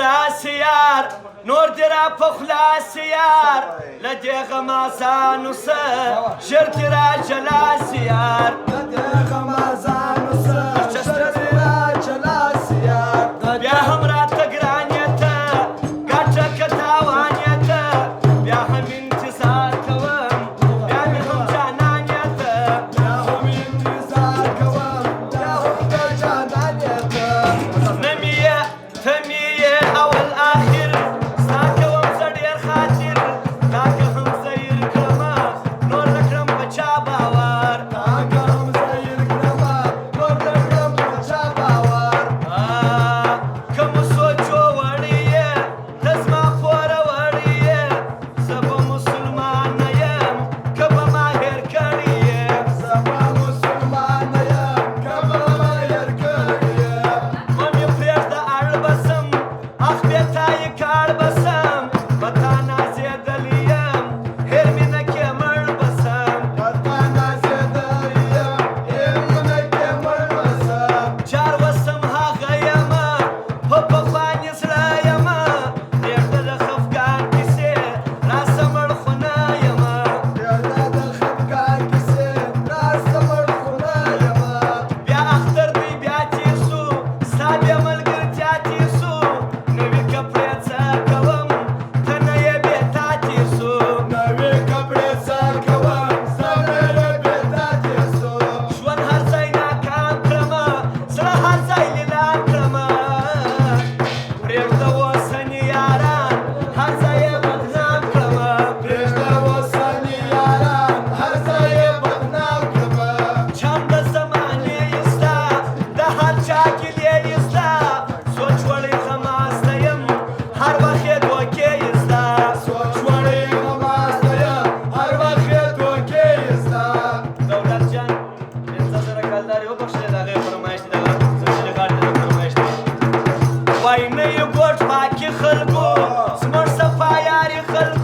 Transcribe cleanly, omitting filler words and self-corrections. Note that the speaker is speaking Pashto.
راسيار نور درا بخلاسيار لديغ ما سانوسر شرط راجلاسيار لديغ ما سانوسر شرط راجلاسيار بیا هم را تگرانیتا گاچا کتاوانیتا بیا هم انتظار کوم بیا می هم جانانیتا بیا هم انتظار کوم بیا هم جانانیتا نمیه تمیه اول آخر ساکوم زدیر خاطر تاکه هم زیر کرما نور لکرم بچا باور تاکه هم زیر کرما نور لکرم بچا باور کم سوچو وړیه تزما پور وړیه زبا مسلمان یم کبا ما هر کړیه زبا مسلمان یم کبا ما هر کړیه مې پرېږده اړ بسم اخ بېتایي کاړ بسم بتا نازېدلی یم هېر مې نه کې مړ بسم بتا نازېدلی یم هېر مې نه کې مړ بسم چار وسم هغه یمه په پخواني زړه یمه پرېږده د خفګان کیسې راسه مړ خو نه یمه پرېږده د خفګان کیسې راسه مړ خو نه یمه بیا اختر دی بیا تیر سو ستا بیا ملګرتیا تیر سو نوي کپړې څه کوم ته نه یې بېتا تیر سو نوې کپړې څه کوم زه نه یې بېتا تېر سو ژوند هر ځای ناکام کړمه زړه هر ځای لیلام کړمه پرېږده اوسني یاران هر ځای یې بدنام کړمه پرېږده اوسني یاران هر ځای یې بدنام کړمه چم د زمانې یې ستا د هر چا ګیلې یې ستا سوچ وړی خماسته یم هر وخت یې دوکې یې ستا سوچ وړی غماسته یم هر وخت یې دوکې یې ستا دولت جان 500 کلدارې وبخښلې د هغې فرمایش دی دغه سلسلې غاړې ته د فرمایش دی وای نه یې ګوټ پاکي خلکو زموږ صفا یاري خلکو